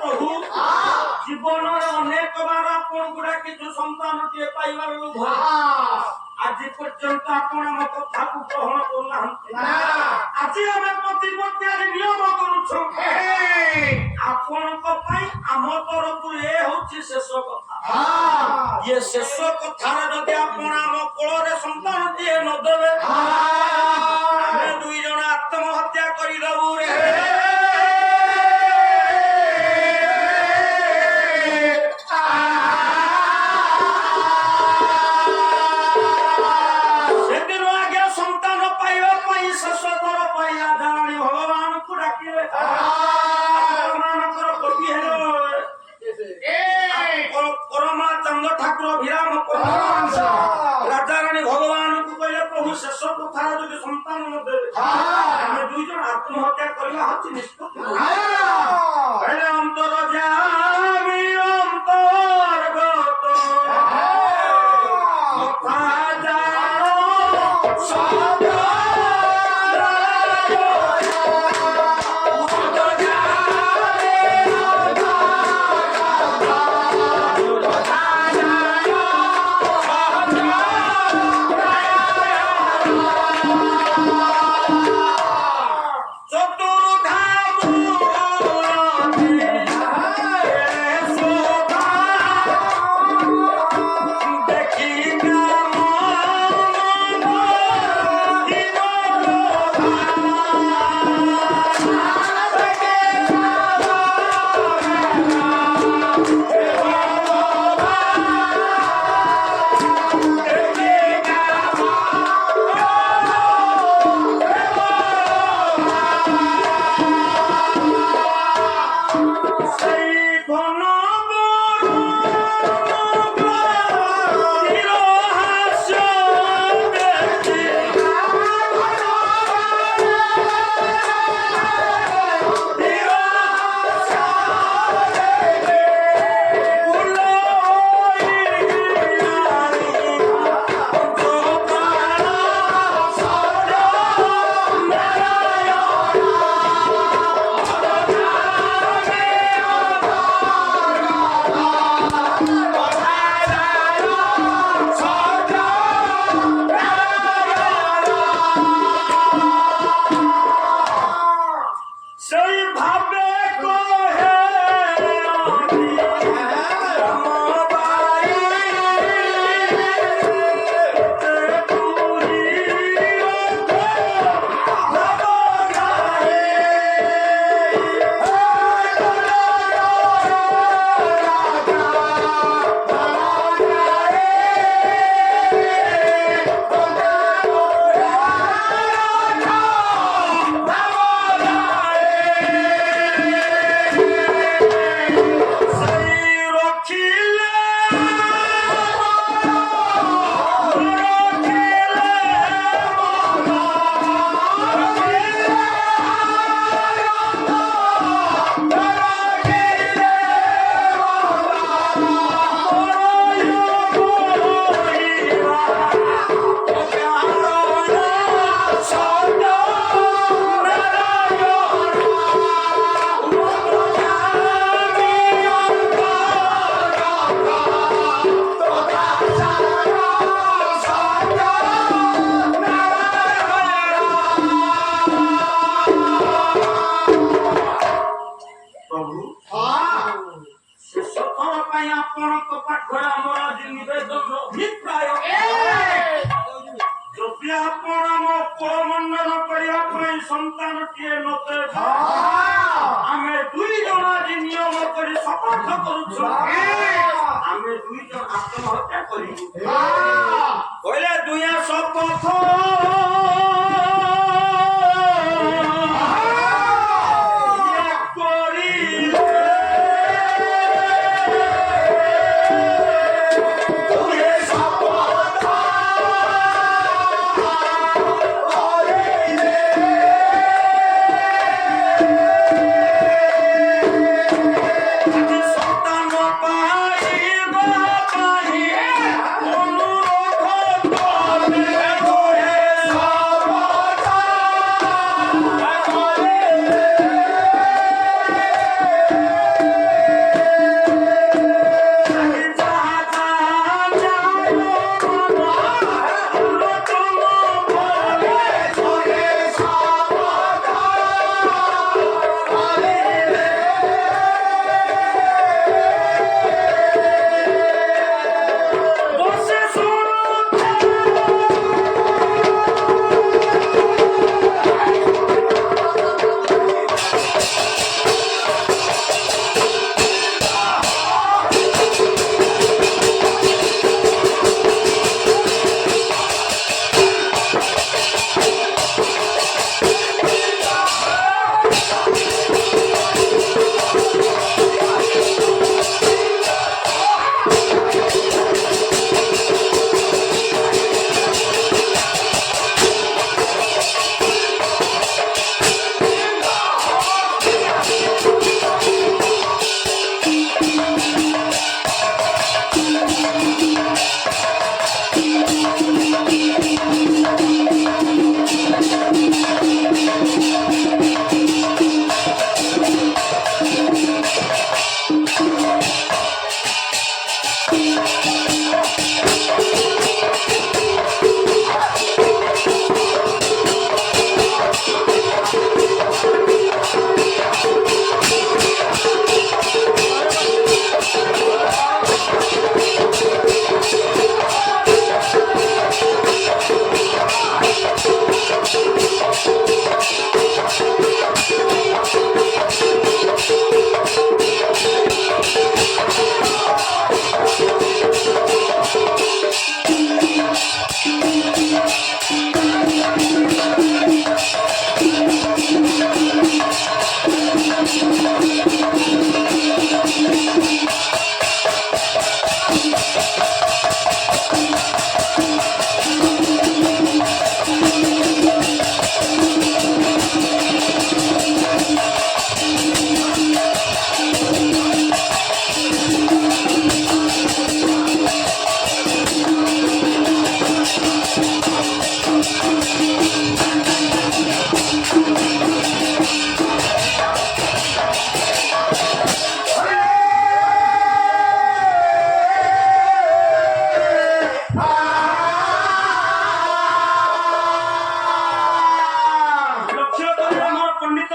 ପ୍ରଭୁ ଜୀବନରେ ଅନେକ ବାର ଆପଣଙ୍କୁ ଡାକିଛୁ ସନ୍ତାନଟିଏ ପାଇବାର ଲୋଭ ଆଜି ପର୍ଯ୍ୟନ୍ତ ଆପଣ ଆମ କଥାକୁ ଗ୍ରହଣ କରୁନାହାନ୍ତି। ଆଜି ଆମେ ପ୍ରତିପତ୍ତିରେ ନିୟମ କରୁଛୁ ଆପଣଙ୍କ ପାଇଁ ଆମ ତରଫରୁ ଏ ହଉଛି ଶେଷ କଥା। ଇଏ ଶେଷ କଥାରେ ଯଦି ଆପଣ ଆମ କୋଳରେ ସନ୍ତାନଟିଏ ନଦେବେ ଆମେ ଦୁଇ ଜଣ ଆତ୍ମହତ୍ୟା କରିଦେବୁ ରେ। ରାଜାରାଣୀ ଭଗବାନଙ୍କୁ କହିଲେ ପ୍ରଭୁ ଶେଷ କଥାରେ ଯଦି ସନ୍ତାନ ନଦେବେ ଆମେ ଦୁଇ ଜଣ ଆତ୍ମହତ୍ୟା କରିବା ହଉଛି ନିଷ୍ପତ୍ତି। କହିଲେ ଅନ୍ତର ଯାମି ଅନ୍ତର୍ଗତ କଥା ଜାଣ ଆମେ ଦୁଇ ଜଣ ଆଜି ନିୟମ କରି ଶପଥ କରୁଛୁ ଆମେ ଦୁଇ ଜଣ ଆତ୍ମହତ୍ୟା କରିବୁ। କହିଲେ ଦୁନିଆ ଶପଥ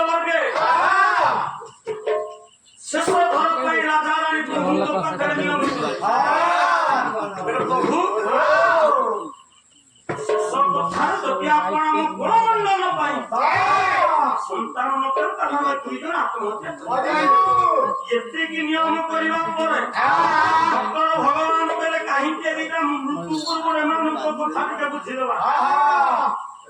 ବର୍ଗେ ଶେଷ ଥର ପାଇଁ ରାଜା ରାଣୀ ପ୍ରଭୁଙ୍କ ପାଖରେ ନିୟମିତ ପ୍ରଭୁ ଶେଷ କଥା ଯଦି ଆପଣ ଆମ ଗୁଣମଣ୍ଡଳ ପାଇଁ ସନ୍ତାନ ନକରେ ତାହେଲେ ଦୁଇ ଜଣ ଆତ୍ମହତ୍ୟା ଏତିକି ନିୟମ କରିବା ପରେ ଭଗବାନ କହିଲେ କାହିଁକି ଏଦିଟା ମୃତ୍ୟୁ ପୂର୍ବରୁ ଏମାନଙ୍କ କଥା ଟିକେ ବୁଝିଦେବା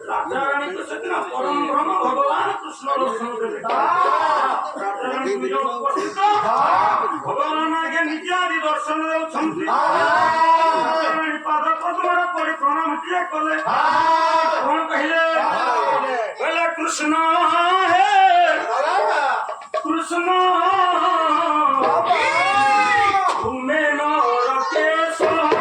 ରାଜା ରାଣୀଙ୍କ ସେଦିନ ପରମ ବ୍ରହ୍ମ ଭଗବାନ କୃଷ୍ଣ ଦର୍ଶନ ଦେଲେ ରାଜା ରାଣୀ ନିଜ ଉପସ୍ଥିତ ଭଗବାନ ଆଗେ ନିଜେ ଆଜି ଦର୍ଶନ ଦେଉଛନ୍ତି ପାଦ ପଦ୍ମରେ ପଡ଼ି ପ୍ରଣାମ ଟିଏ କଲେ କଣ କହିଲେ କହିଲେ କୃଷ୍ଣ ହେ କୃଷ୍ଣ ତୁମେ ନରକେଶ୍ୱର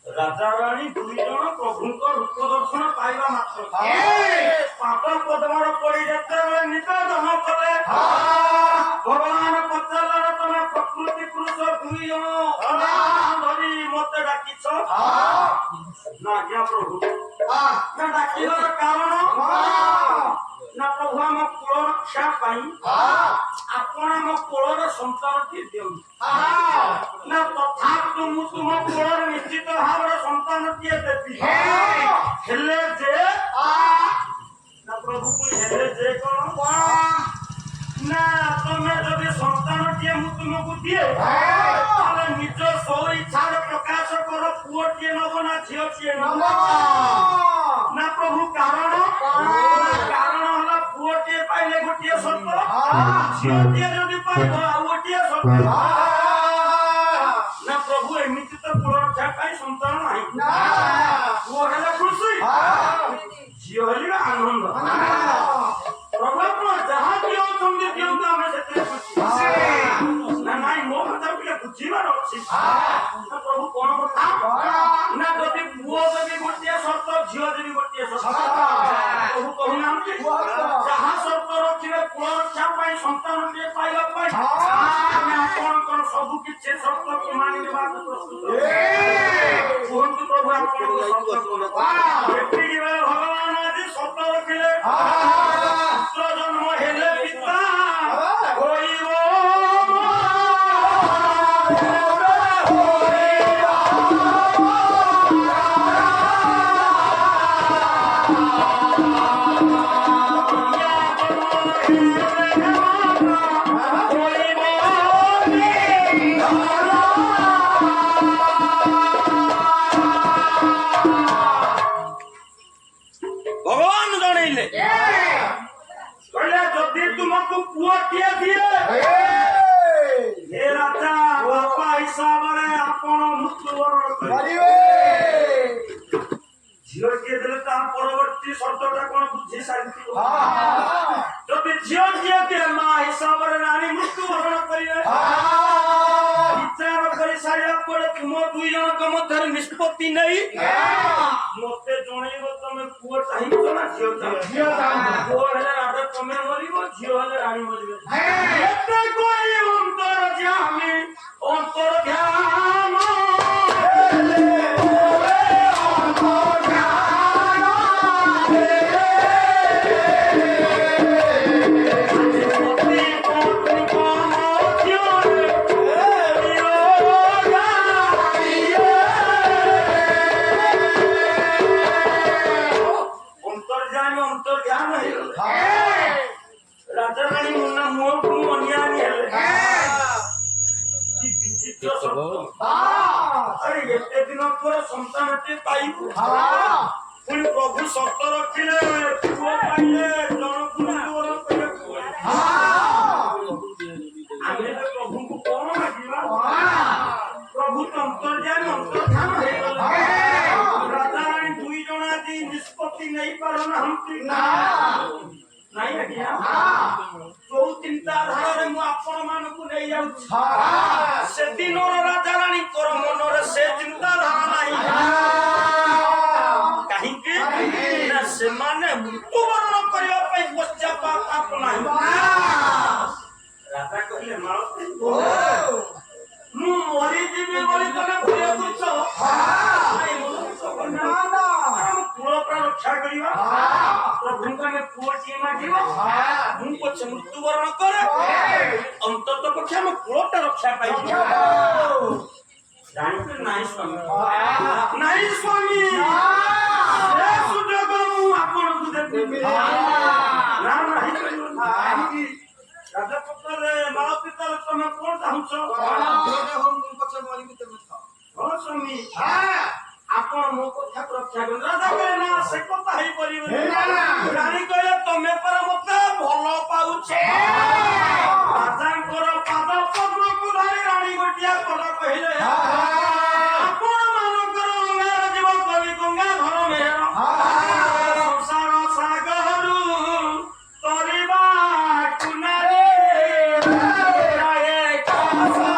ରାଜା ରାଣୀ ଦୁଇ ଜଣ ପ୍ରଭୁଙ୍କ ରୂପ ଦର୍ଶନ ପାଇବା ମାତ୍ର ପାଦ ପଦ୍ମର ପଡ଼ି ଯେତେବେଳେ ନିବେଦନ କଲେ ଭଗବାନ ପଚାରିଲେ ତମେ ପ୍ରକୃତି ପୁରୁଷ ଦୁଇ ଜଣ ଧରି ମତେ ଡାକିଛ ନା ଆଜ୍ଞା ପ୍ରଭୁ ନା ଡାକିବାର କାରଣ ନା ପ୍ରଭୁ ଆମ କୁଳ ରକ୍ଷା ପାଇଁ ଆପଣ ଆମ କୁଳର ସନ୍ତାନଟି ଦିଅନ୍ତୁ ନା ତଥାପି ମୁଁ ତୁମ କୁଳର ନିଶ୍ଚିତ ଭାବରେ ସନ୍ତାନଟିଏ ଦେବି ହେଲେ ଯେ ନା ପ୍ରଭୁକୁ ହେଲେ ଯେ କଣ ନା ତମେ ଯଦି ସନ୍ତାନଟିଏ ମୁଁ ତୁମକୁ ଦିଏ ତାହେଲେ ନିଜ ସ୍ୱ ଇଚ୍ଛାର ପ୍ରକାଶ କର ପୁଅଟିଏ ନବ ନା ଝିଅଟିଏ ନବ ନା ପ୍ରଭୁ କାରଣ ହେଲା ପୁଅଟିଏ ପାଇଲେ ଗୋଟିଏ ସର୍ତ୍ତ ଝିଅଟିଏ ଯଦି ପାଇବ ଆଉ ଗୋଟିଏ ସର୍ତ୍ତ ନା ପ୍ରଭୁ ଏମିତି ତ କୁଳ ରକ୍ଷା ପାଇଁ ସନ୍ତାନ ନାହିଁ ପୁଅ ହେଲେ ଖୁସି ଝିଅ ହେଲେ ଆନନ୍ଦ ପ୍ରଭୁ ଆପଣ ଯାହା ଦିଅନ୍ତି ଦିଅନ୍ତୁ ଆମେ ସେଥିରେ ଖୁସି ନା ନାଇଁ ମୋ କଥା ଟିକେ ବୁଝିବାର ଅଛି ପ୍ରଭୁ କଣ କଥା ନା ଯଦି ପୁଅ ଯଦି ଗୋଟିଏ ସର୍ତ୍ତ ଝିଅ ଯଦି ଗୋଟିଏ ସର୍ତ୍ତ ପ୍ରଭୁ କହୁନାହାନ୍ତି ଯାହା ସର୍ତ୍ତ ରଖିବେ କୁଳ ରକ୍ଷା ପାଇଁ ସନ୍ତାନଟିଏ ପାଇବା ପାଇଁ ଆମେ ଆପଣଙ୍କର ସବୁ କିଛି ସର୍ତ୍ତକୁ ମାନି ନେବାକୁ ପ୍ରସ୍ତୁତ କୁହନ୍ତୁ ପ୍ରଭୁ ଆପଣଙ୍କ ସର୍ତ୍ତ ଏତିକି ବେଳେ ଭଗବାନ ଆଜି ସର୍ତ୍ତ ରଖିଲେ ପୁତ୍ର ଜନ୍ମ ହେଲେ ପିତା ହୋଇବ ଭଗବାନ ଜଣେଇଲେ କରିବେ ଝିଅ କିଏ ଦେଲେ ତା ପରବର୍ତ୍ତୀ ସର୍ତ୍ତଟା କଣ ବୁଝି ସାରିଥିବ ଯଦି ଝିଅ କିଏ ଦିଏ ମା ହିସାବରେ ରାଣୀ ମୃତ୍ୟୁବରଣ କରିବେ ବିଚାର କରି ସାରିବା ପରେ ତୁମ ଦୁଇ ଜଣଙ୍କ ମଧ୍ୟରେ ନିଷ୍ପତ୍ତି ନେଇ ମତେ ଜଣେଇବ ତମେ ପୁଅ ଚାହିଁଛ ନା ଝିଅ ଚାହିଁଛ ପୁଅ ହେଲେ ରାଜା ତମେ ମରିବ ଝିଅ ହେଲେ ରାଣୀ ମରିବେ ଏତେ କହି ଅନ୍ତର ଧ୍ୟାନ एते दिन पर संतानटे पाइबु पुणी प्रभु सत रखिले पुओ पाइले जनकु नवर करे आमे प्रभु को कोन मागिबा प्रभु अंतर्ज्ञान अंतर्धान हे गला राजा रानी दुई जणा दी निष्पत्ति नहीं पारना हमती ना नहीं आज्ञा जो चिंता धारा मु आपण मान को नहीं जाउ से दिन राजा रानी कर मन रे से चिंता धारा नहीं कहीं के ना से माने मृत्युवरण करिया पे पश्चाताप आप नहीं राजा कहले मालती मु मरि जीवी बोली तने भय करछ ना ना हम पुरो प्राण रक्षा करिवा प्रभु का पुओटी मागिबो मु पछ मृत्युवरण करे अंतत पक्ष हम पुरोटा रक्षा पाइबो जानते नहीं स्वामी नहीं स्वामी ए सुजोग मु आपन को देबी ना नहीं नहीं राजा पुत्र माला पिता तमे कोन चाहछो हम पछ मरि के तमे था हो स्वामी आपण मो कथा रक्षा कर राजा करे ना से कथा हे परिबे रानी कहले तमे पर मते भलो पाउछे राजा कर पाद पद्म को धरि रानी गोटिया पद कहले आपण मानकर अंगार जीव कवि गंगा धर मेहर संसार सागरु तरिबा कुनारे राये कासा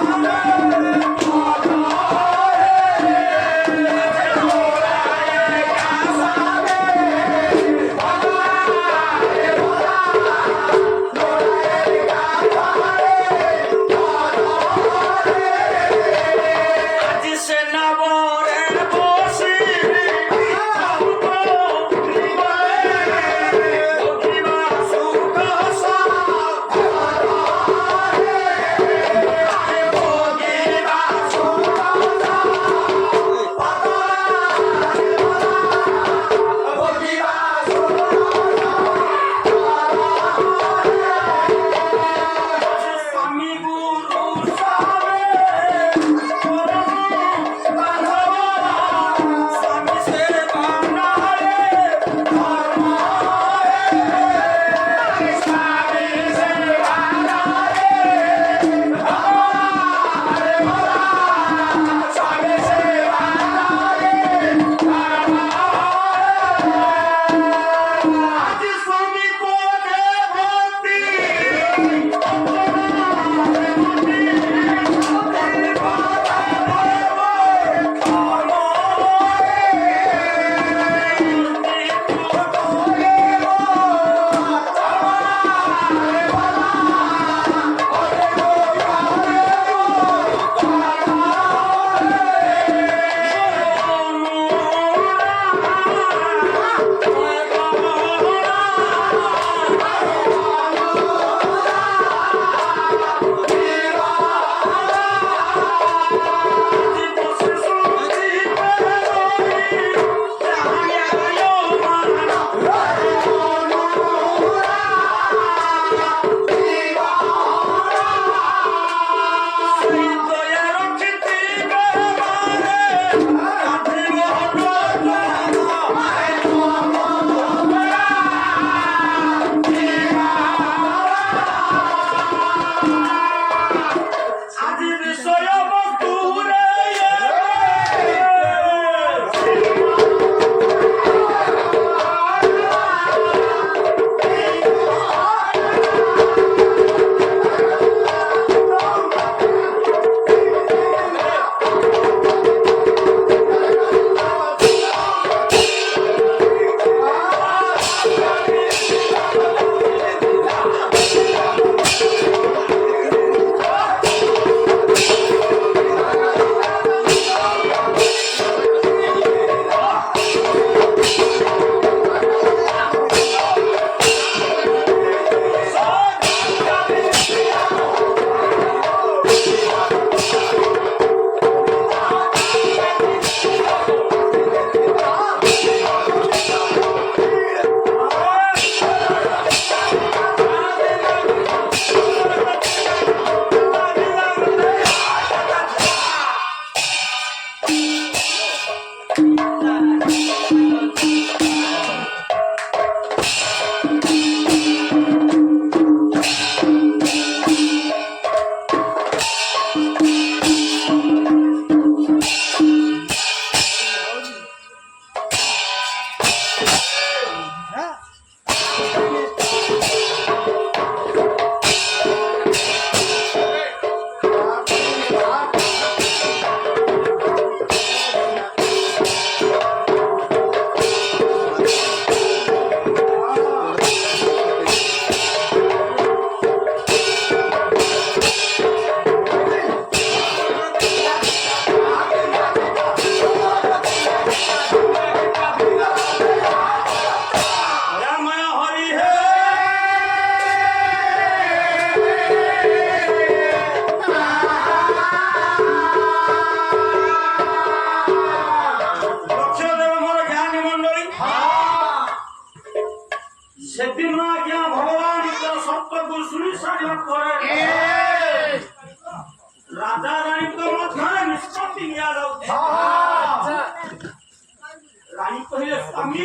ରାଣୀ କହିଲେ ସ୍ୱାମୀ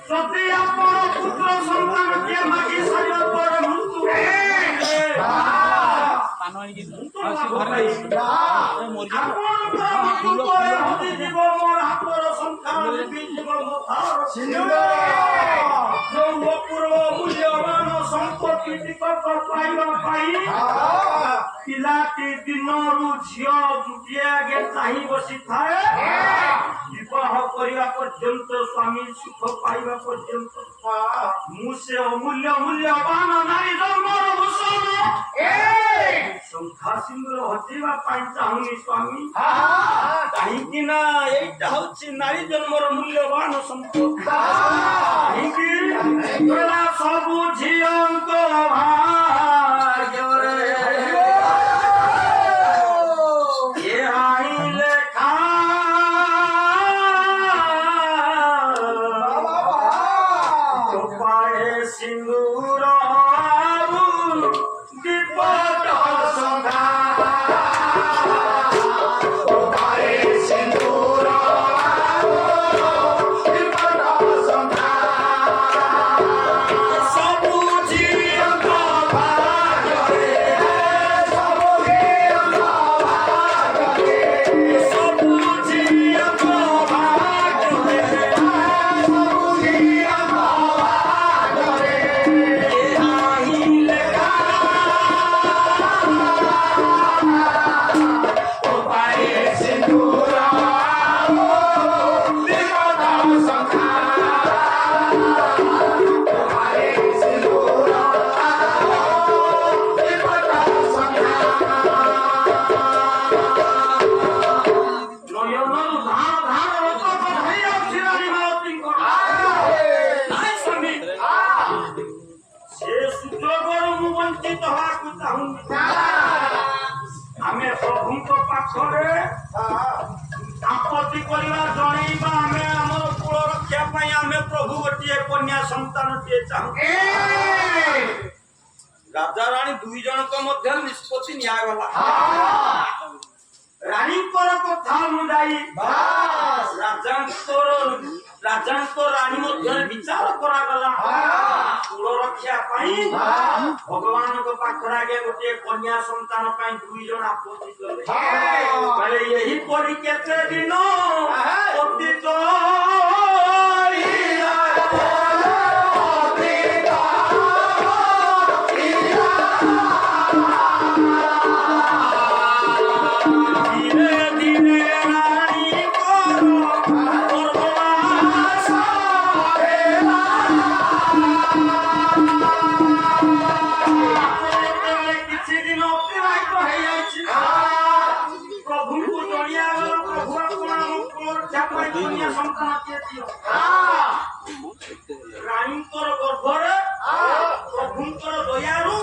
ଯଦି ଆପଣ ପୁତ୍ର ସନ୍ତାନଟିଏ ମାଗି ସାରିବା ପରେ ମୃତ୍ୟୁ ମୋର ହାତର ସଂଖ୍ୟା ଯୋଉ ଅପୂର୍ବ ମୂଲ୍ୟବାନ ସମ୍ପତ୍ତି ଟିକକ ପାଇବା ପାଇଁ ପିଲାଟି ଦିନରୁ ଝିଅ ଗୋଟିଏ ଆଗେ ଚାହିଁ ବସିଥାଏ ବିବାହ କରିବା ପର୍ଯ୍ୟନ୍ତ ସ୍ୱାମୀ ସୁଖ ପାଇବା ପର୍ଯ୍ୟନ୍ତ ମୁଁ ସେ ଅମୂଲ୍ୟ ମୂଲ୍ୟବାନ ନାରୀ ଜନ୍ମର ଭୂଷଣ ସଂଖ୍ୟା ସିନ୍ଦୁର ହଜେଇବା ପାଇଁ ଚାହୁଁନି ସ୍ୱାମୀ କାହିଁକି ନା ଏଇଟା ହଉଛି ନାରୀ ଜନ୍ମର ମୂଲ୍ୟବାନ ସମ୍ପତ୍ତି କାହିଁକି ସବୁ ଝିଅଙ୍କ ଭାଗ୍ୟରେ ଆମେ ପ୍ରଭୁଙ୍କ ପାଖରେ ଆପତ୍ତି କରିବା ଜଣେଇବା ଆମେ ଆମର କୁଳ ରକ୍ଷା ପାଇଁ ଆମେ ପ୍ରଭୁ ଗୋଟିଏ କନ୍ୟା ସନ୍ତାନଟିଏ ଚାହୁଁ ରାଜା ରାଣୀ ଦୁଇ ଜଣଙ୍କ ମଧ୍ୟରେ ନିଷ୍ପତ୍ତି ନିଆଗଲା ରାଣୀଙ୍କର କଥା ଅନୁଯାୟୀ ରାଜାଙ୍କ ରାଣୀ ମଧ୍ୟରେ ବିଚାର କରାଗଲା କୁଳ ରକ୍ଷା ପାଇଁ ଭଗବାନଙ୍କ ପାଖରେ ଆଗେ ଗୋଟିଏ କନ୍ୟା ସନ୍ତାନ ପାଇଁ ଦୁଇ ଜଣ ଆପତ୍ତି କଲେ ଏହିପରି କେତେ ଦିନ ଅତୀତ ରାଣୀଙ୍କର ଗର୍ଭରେ ପ୍ରଭୁଙ୍କର ଦୟାରୁ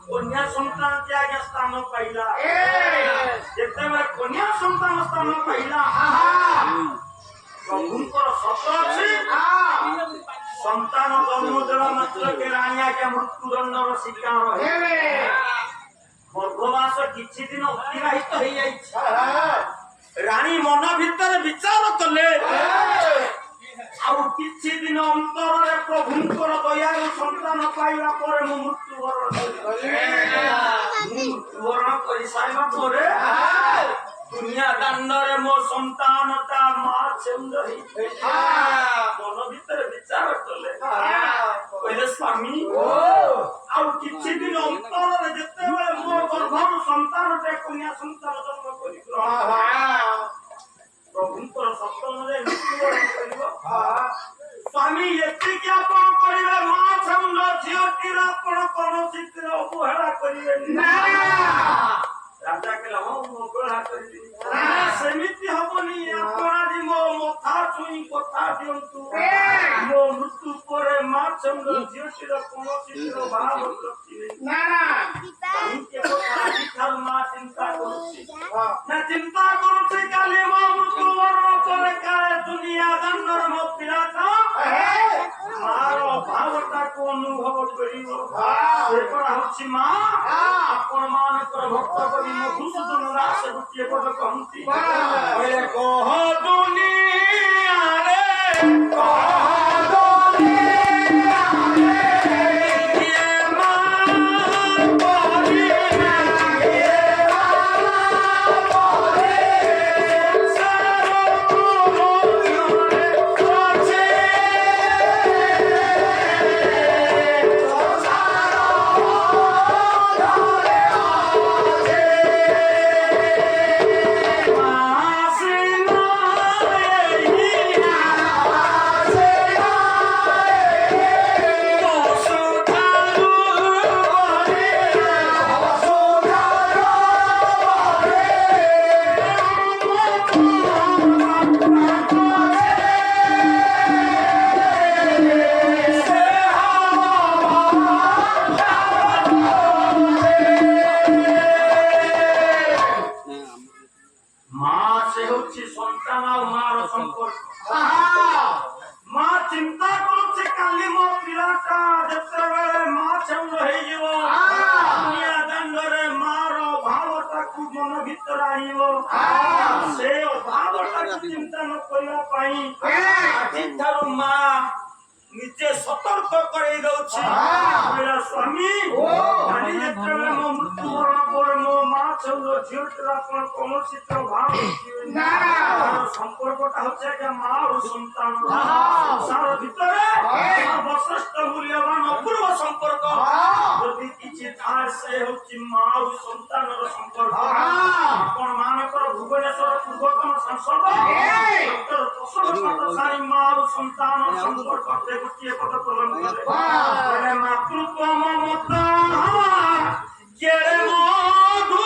କନ୍ୟା ସନ୍ତାନଟି ଆଜ୍ଞା ସ୍ଥାନ ପାଇଲା ଯେତେବେଳେ କନ୍ୟା ସନ୍ତାନ ସ୍ଥାନ ପାଇଲା ପ୍ରଭୁଙ୍କର ସତ ଅଛି ସନ୍ତାନ ଜନ୍ମ ଦେବା ମାତ୍ରକେ ରାଣୀ ଆଜ୍ଞା ମୃତ୍ୟୁଦଣ୍ଡର ଶିକାର ହେବେ ଗର୍ଭବାସ କିଛି ଦିନ ଅତିବାହିତ ହେଇଯାଇଛି ରାଣୀ ମନ ଭିତରେ ବିଚାର କଲେ ଆଉ କିଛି ଦିନ ଅନ୍ତରରେ ପ୍ରଭୁଙ୍କର ଦୟାରୁ ସନ୍ତାନ ପାଇବା ପରେ ମୁଁ ମୃତ୍ୟୁବରଣ କରିସାରିବା ପରେ ଦୁନିଆ ଦାଣ୍ଡରେ ମୋ ସନ୍ତାନଟା ମା ଛେଉଣ୍ଡ ମନ ଭିତରେ ବିଚାର କଲେ କହିଲେ ସ୍ୱାମୀ ଆଉ କିଛି ଦିନ ଅନ୍ତରରେ ଯେତେବେଳେ ମୋ ଗର୍ଭରୁ ସନ୍ତାନଟେ କନ୍ୟା ସନ୍ତାନ ଜନ୍ମ କରିବ ପ୍ରଭୁଙ୍କର ସତ୍ୟରେ ମୃତ୍ୟୁବରଣ କରିବ ସ୍ୱାମୀ ଏତିକି ଆପଣ କରିବେ ମା ଛେଉଣ୍ଡ ଝିଅଟିର ଆପଣ କୌଣସିଥିରେ ଅବହେଳା କରିବେନି ରାଜା କହିଲା ହଁ ମୁଁ ଅବହେଳା କରିବି ସେମିତି ହବନି ଆପଣ ଆଜି ମୋ ମଥା ଛୁଇଁ କଥା ଦିଅନ୍ତୁ ମୋ ମୃତ୍ୟୁ ପରେ ମା ଛେଉଣ୍ଡ ଝିଅଟିର କୌଣସିଥିର ଭାବ ରଖିବେ ଆଜିଠାରୁ ମା ଚିନ୍ତା କରୁଛି ନା ଚିନ୍ତା କରୁଛି କାଲି ମୋ ମୃତ୍ୟୁବରଣ ପରେ କାଳେ ଦୁନିଆ ଦାଣ୍ଡର ମୋ ପିଲାଟା ମାର ଭାବଟା ଅନୁଭବ କରିବ ସେ ପରା ହଉଛି ମା ଆପଣ ମାନଙ୍କର ଭକ୍ତ କବି ମଧୁସୂଦନ ଦାସ ଗୋଟିଏ ପଦ କହନ୍ତି କହିଲେ କହ ଦୁନିଆରେ ନିଜେ ସତର୍କ କରେଇ ଦଉଛି ସ୍ୱାମୀ ଯେତେବେଳେ ମୋ ମୃତ୍ୟୁବରଣ ପରେ ମୋ ମା ଚଉର ଝିଅଟିର ଆପଣ କୌଣସି ସମ୍ପର୍କଟା ହଉଛି ଆଜ୍ଞା ମା ଓ ସନ୍ତାନ ସଂସାର ଭିତରେ ସର୍ବଶ୍ରେଷ୍ଠ ମୂଲ୍ୟବାନ ଅପୂର୍ବ ସମ୍ପର୍କ ଯଦି କିଛି ଥାଏ ସେ ହଉଛି ମା ଓ ସନ୍ତାନର ସମ୍ପର୍କ ଆପଣ ମାନଙ୍କର ଭୁବନେଶ୍ୱର ପୂର୍ବତନ ସାଂସଦ ଡକ୍ଟର ପ୍ରସନ୍ନ ପାଠଶାଳୀ ମା ଓ ସନ୍ତାନ ସମ୍ପର୍କ ଗୋଟିଏ ପଦ ପ୍ରଦାନ କଲେ ମାତୃତ୍ୱ ମମତା କେଳେ ମଧୁ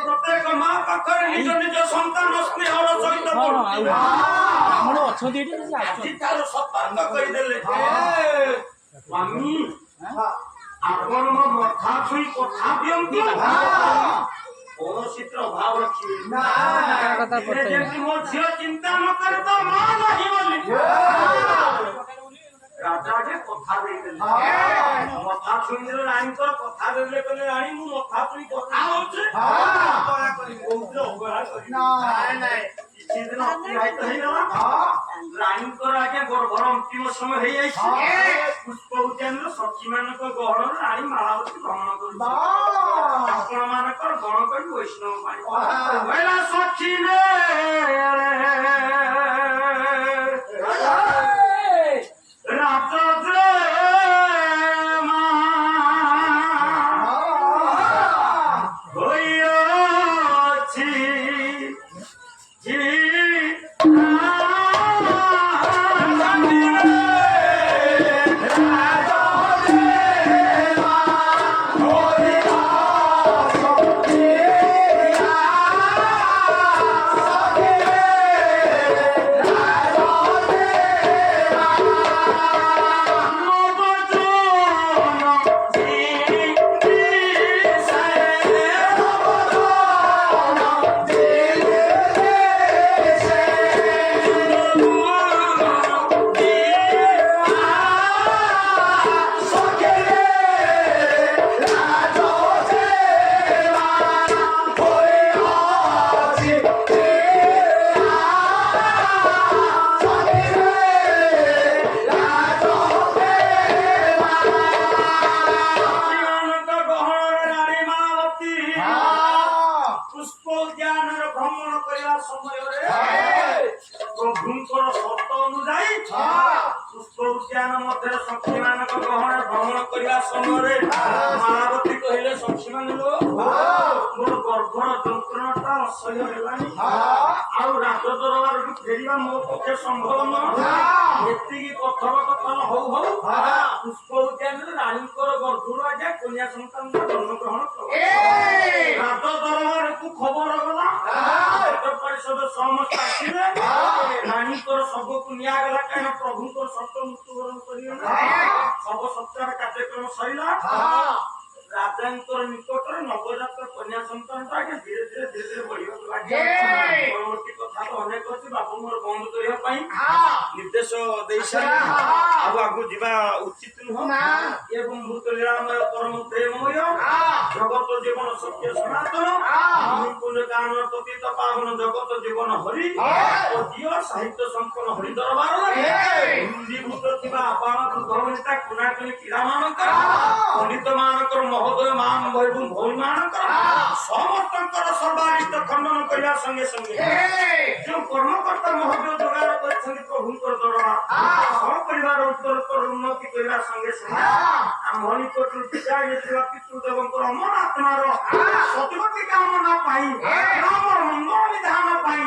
ପ୍ରତ୍ୟେକ ମା ପାଖରେ ନିଜ ନିଜ ସନ୍ତାନ ସ୍ନେହର ସହିତ ସତର୍କ କରିଦେଲେ ସ୍ୱାମୀ ଆପଣ ମୋ ମଥା ଛୁଇଁ କଥା ଦିଅନ୍ତୁ କୌଣସି ପ୍ରଭାବ ରଖିବେ ଯେମିତି ମୋ ଝିଅ ଚିନ୍ତା ନ କରେ ତ ମା ନାହିଁ ବୋଲି ରାଜା ଯେ କଥା ଦେଇଦେଲେ ମଥା ଛୁଇଁଦେଲେ ରାଣୀଙ୍କର କଥା ଦେଲେ କହିଲେ ରାଣୀ ମୁଁ ମଥା ଛୁଇଁ କଥା ହଉଛି ଅବହେଳା କରିବି କିଛି ଦିନ ଅତିବାହିତ ହେଇଗଲା ରାଣୀଙ୍କର ଆଜ୍ଞା ଗର୍ଭର ଅନ୍ତିମ ସମୟ ହେଇଯାଇଛି ପୁଷ୍ପ ଉଦ୍ୟାନର ସଖୀ ମାନଙ୍କ ଗହଣରେ ରାଣୀ ମାଳାବତୀ ଭ୍ରମଣ କରୁଛି ଆପଣ ମାନଙ୍କର ଗଣ କରି ବୈଷ୍ଣବ ପାଣି ସଖୀ କରିବା ସମୟରେ ପ୍ରଭୁଙ୍କର ସର୍ତ୍ତ ଅନୁଯାୟୀ ପୁଷ୍ପ ଉଦ୍ୟାନ ମଧ୍ୟରେ ସଖୀମାନଙ୍କ ଗହଣ ଭ୍ରମଣ କରିବା ସମୟରେ ମାଳାବତୀ କହିଲେ ସଖୀମାନେ ମୋର ଗର୍ଭର ଯନ୍ତ୍ରଣାଟା ଅସହ୍ୟ ହେଲାଣି ଆଉ ରାଜ ଦରବାରକୁ ଫେରିବା ମୋ ପକ୍ଷେ ସମ୍ଭବ ନୁହଁ। ଏତିକି କଥୋପକଥନ ହଉ ହଉ ପୁଷ୍ପ ଉଦ୍ୟାନରେ ରାଣୀଙ୍କର ଗର୍ଭରୁ ଆଜ୍ଞା କନ୍ୟା ସନ୍ତାନ ଜନ୍ମଗ୍ରହଣ କଲେ। ରାଜ ଦରବାରକୁ ଖବର ଗଲା, ପରିଷଦ ସମସ୍ତେ ଆସିଲେ, ରାଣୀଙ୍କର ଶବକୁ ନିଆଗଲା କାହିଁକି ପ୍ରଭୁଙ୍କର ସତ୍ୟ ମୃତ୍ୟୁବରଣ କରିଗଲେ। ଶବ ସତ୍କାର କାର୍ଯ୍ୟକ୍ରମ ସରିଲା। ରାଜାଙ୍କର ନିକଟରେ ନବଜାତ କନ୍ୟା ସନ୍ତାନଟା ଆଜ୍ଞା ଧୀରେ ଧୀରେ ବଢିବାକୁ ଲାଗିଲା। ପରବର୍ତ୍ତୀ କଥା ତ ଅନେକ ଅଛି, ବାବୁଙ୍କର ବନ୍ଦ କରିବା ପାଇଁ ନିର୍ଦ୍ଦେଶ ଦେଇସାରିଲେ। ଆଉ ଆଗକୁ ଯିବା ଉଚିତ ନୁହଁ। ଏବଂ ଭୂତ ଲୀଳାମୟ ପରମ ପ୍ରେମମୟ ଜଗତ ଜୀବନ ସତ୍ୟ ସନାତନ କାରଣ ପତିତ ପାବନ ଜଗତ ଜୀବନ ହରି ଓ ଦିଅ ସାହିତ୍ୟ ସମ୍ପନ୍ନ ହରି ଦରବାରରେ ହିନ୍ଦୀଭୂତ ଥିବା ଆବାଳ ବୃଦ୍ଧବନିତା କୁଣାକୁଣି ପିଲାମାନଙ୍କର ପଣ୍ଡିତ ମାନଙ୍କର ମହୋଦୟ ମାନ ଏବଂ ଭଉଣୀ ମାନଙ୍କର ସମସ୍ତଙ୍କର ସର୍ବାରିଷ୍ଟ ଖଣ୍ଡନ କରିବା ସଙ୍ଗେ ସଙ୍ଗେ ଯେଉଁ କର୍ମକର୍ତ୍ତା ମହୋଦୟ ଯୋଗାଡ଼ କରିଛନ୍ତି ପ୍ରଭୁଙ୍କର ଦରବାର ସପରିବାର ଉତ୍ତରୋତ୍ତର ଉନ୍ନତି କରିବା ସଙ୍ଗେ ସଙ୍ଗେ ଆମ ନିକଟରୁ ବିଦାୟ ନେଇଥିବା ପିତୃଦେବଙ୍କର ଅମର ଆତ୍ମାର ସଦ୍ଗତି କାମନା ପାଇଁ ମଙ୍ଗଳ ବିଧାନ ପାଇଁ